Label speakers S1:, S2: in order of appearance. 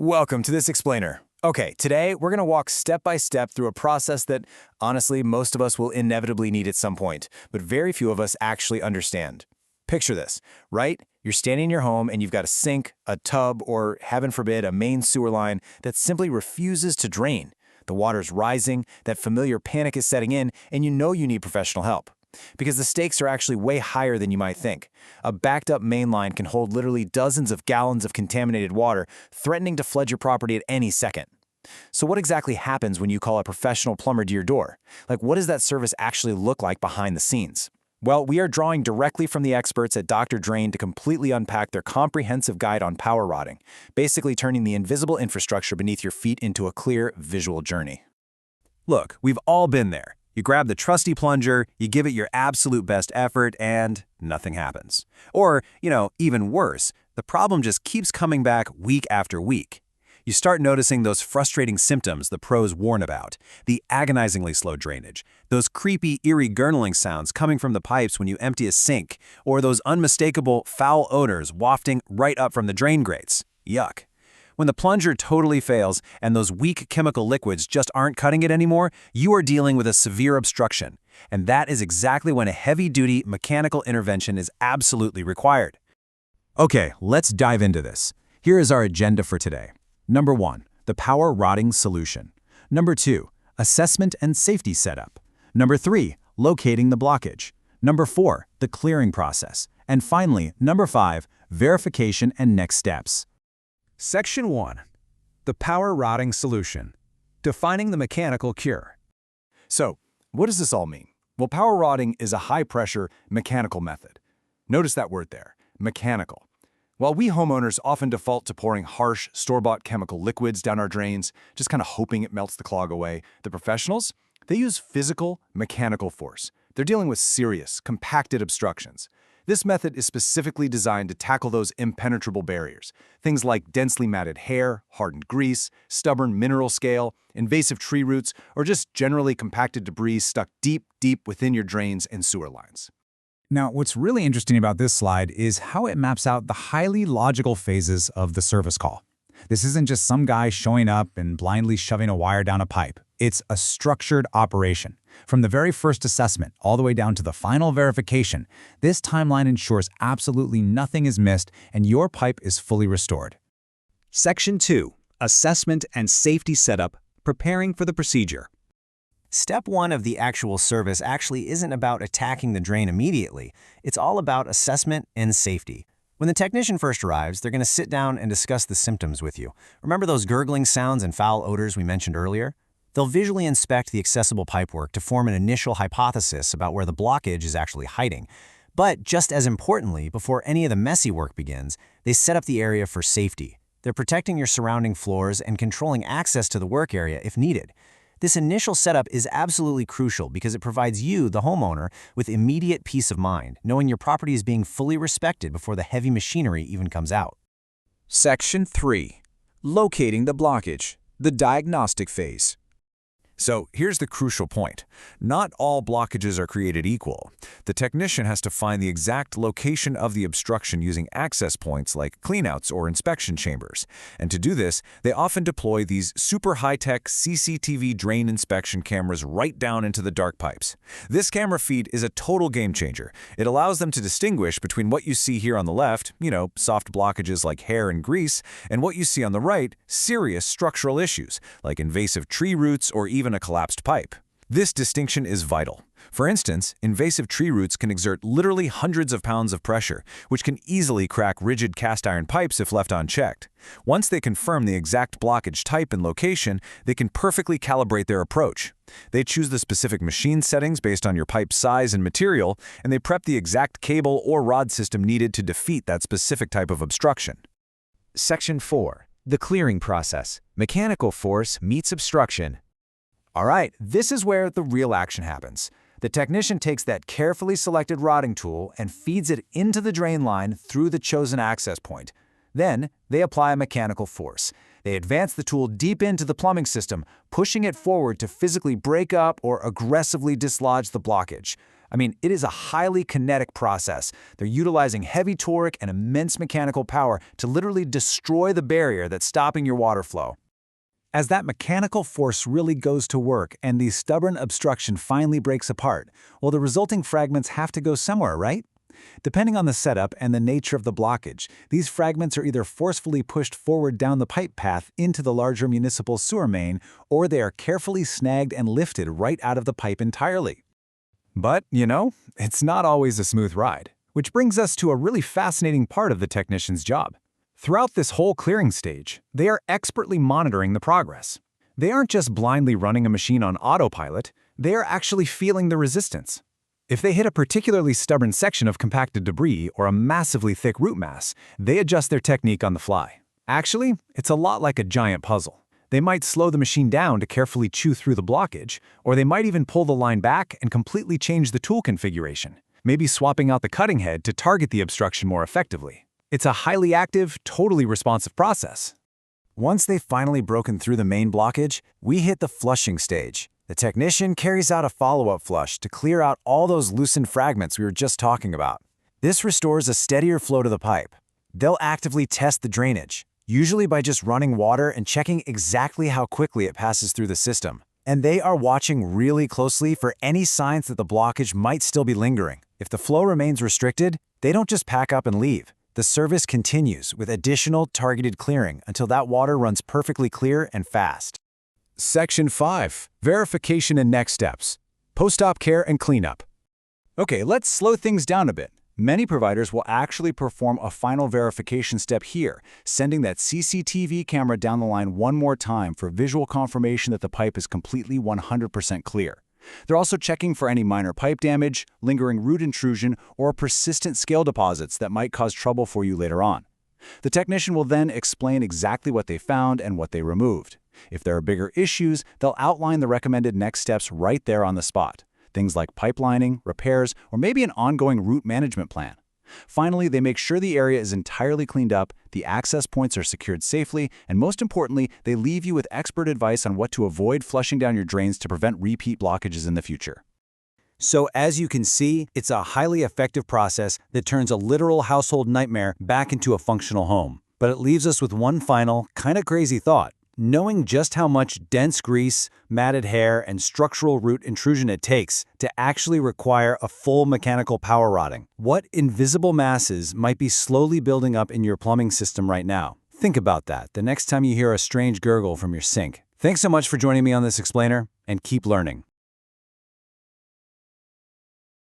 S1: Welcome to this explainer. Okay, today we're going to walk step by step through a process that, honestly, most of us will inevitably need at some point, but very few of us actually understand. Picture this, right? You're standing in your home and you've got a sink, a tub, or, heaven forbid, a main sewer line that simply refuses to drain. The water's rising, that familiar panic is setting in, and you know you need professional help. Because the stakes are actually way higher than you might think. A backed-up main line can hold literally dozens of gallons of contaminated water, threatening to flood your property at any second. So what exactly happens when you call a professional plumber to your door? Like, what does that service actually look like behind the scenes? Well, we are drawing directly from the experts at Dr. Drain to completely unpack their comprehensive guide on power rotting, basically turning the invisible infrastructure beneath your feet into a clear, visual journey.
S2: Look, we've all been there. You grab the trusty plunger, you give it your absolute best effort, and nothing happens. Or, even worse, the problem just keeps coming back week after week. You start noticing those frustrating symptoms the pros warn about, the agonizingly slow drainage, those creepy, eerie gurgling sounds coming from the pipes when you empty a sink, or those unmistakable, foul odors wafting right up from the drain grates. Yuck. When the plunger totally fails and those weak chemical liquids just aren't cutting it anymore, you are dealing with a severe obstruction. And that is exactly when a heavy-duty mechanical intervention is absolutely required. Okay, let's dive into this. Here is our agenda for today. Number 1, the power rotting solution. Number 2, assessment and safety setup. Number 3, locating the blockage. Number 4, the clearing process. And finally, number 5, verification and next steps.
S3: Section 1. The power rotting solution. Defining the mechanical cure.
S1: So, what does this all mean? Well, power rotting is a high-pressure, mechanical method. Notice that word there, mechanical. While we homeowners often default to pouring harsh, store-bought chemical liquids down our drains, just kind of hoping it melts the clog away, the professionals, they use physical, mechanical force. They're dealing with serious, compacted obstructions. This method is specifically designed to tackle those impenetrable barriers, things like densely matted hair, hardened grease, stubborn mineral scale, invasive tree roots, or just generally compacted debris stuck deep, deep within your drains and sewer lines.
S4: Now, what's really interesting about this slide is how it maps out the highly logical phases of the service call. This isn't just some guy showing up and blindly shoving a wire down a pipe. It's a structured operation. From the very first assessment all the way down to the final verification, this timeline ensures absolutely nothing is missed and your pipe is fully restored.
S3: Section 2. Assessment and safety setup. Preparing for the procedure.
S2: Step 1 of the actual service actually isn't about attacking the drain immediately. It's all about assessment and safety. When the technician first arrives, they're going to sit down and discuss the symptoms with you. Remember those gurgling sounds and foul odors we mentioned earlier? They'll visually inspect the accessible pipework to form an initial hypothesis about where the blockage is actually hiding. But just as importantly, before any of the messy work begins, they set up the area for safety. They're protecting your surrounding floors and controlling access to the work area if needed. This initial setup is absolutely crucial because it provides you, the homeowner, with immediate peace of mind, knowing your property is being fully respected before the heavy machinery even comes out.
S3: Section 3. Locating the blockage. The diagnostic phase.
S5: So here's the crucial point. Not all blockages are created equal. The technician has to find the exact location of the obstruction using access points like cleanouts or inspection chambers. And to do this, they often deploy these super high-tech CCTV drain inspection cameras right down into the dark pipes. This camera feed is a total game changer. It allows them to distinguish between what you see here on the left, soft blockages like hair and grease, and what you see on the right, serious structural issues like invasive tree roots or even a collapsed pipe. This distinction is vital. For instance, invasive tree roots can exert literally hundreds of pounds of pressure, which can easily crack rigid cast iron pipes if left unchecked. Once they confirm the exact blockage type and location, they can perfectly calibrate their approach. They choose the specific machine settings based on your pipe size and material, and they prep the exact cable or rod system needed to defeat that specific type of obstruction.
S3: Section 4. The clearing process. Mechanical force meets obstruction.
S1: All right, this is where the real action happens. The technician takes that carefully selected rotting tool and feeds it into the drain line through the chosen access point. Then, they apply a mechanical force. They advance the tool deep into the plumbing system, pushing it forward to physically break up or aggressively dislodge the blockage. I mean, it is a highly kinetic process. They're utilizing heavy torque and immense mechanical power to literally destroy the barrier that's stopping your water flow.
S4: As that mechanical force really goes to work and the stubborn obstruction finally breaks apart, well, the resulting fragments have to go somewhere, right? Depending on the setup and the nature of the blockage, these fragments are either forcefully pushed forward down the pipe path into the larger municipal sewer main, or they are carefully snagged and lifted right out of the pipe entirely.
S1: But, it's not always a smooth ride, which brings us to a really fascinating part of the technician's job. Throughout this whole clearing stage, they are expertly monitoring the progress. They aren't just blindly running a machine on autopilot, they are actually feeling the resistance. If they hit a particularly stubborn section of compacted debris or a massively thick root mass, they adjust their technique on the fly. Actually, it's a lot like a giant puzzle. They might slow the machine down to carefully chew through the blockage, or they might even pull the line back and completely change the tool configuration, maybe swapping out the cutting head to target the obstruction more effectively. It's a highly active, totally responsive process.
S2: Once they've finally broken through the main blockage, we hit the flushing stage. The technician carries out a follow-up flush to clear out all those loosened fragments we were just talking about. This restores a steadier flow to the pipe. They'll actively test the drainage, usually by just running water and checking exactly how quickly it passes through the system. And they are watching really closely for any signs that the blockage might still be lingering. If the flow remains restricted, they don't just pack up and leave. The service continues with additional targeted clearing until that water runs perfectly clear and fast.
S1: Section 5. Verification and next steps. Post-op care and cleanup.
S4: Okay, let's slow things down a bit. Many providers will actually perform a final verification step here, sending that CCTV camera down the line one more time for visual confirmation that the pipe is completely 100% clear. They're also checking for any minor pipe damage, lingering root intrusion, or persistent scale deposits that might cause trouble for you later on. The technician will then explain exactly what they found and what they removed. If there are bigger issues, they'll outline the recommended next steps right there on the spot. Things like pipelining, repairs, or maybe an ongoing root management plan. Finally, they make sure the area is entirely cleaned up, the access points are secured safely, and most importantly, they leave you with expert advice on what to avoid flushing down your drains to prevent repeat blockages in the future.
S2: So as you can see, it's a highly effective process that turns a literal household nightmare back into a functional home. But it leaves us with one final, kind of crazy thought. Knowing just how much dense grease, matted hair, and structural root intrusion it takes to actually require a full mechanical power rotting. What invisible masses might be slowly building up in your plumbing system right now? Think about that the next time you hear a strange gurgle from your sink. Thanks so much for joining me on this explainer, and keep learning.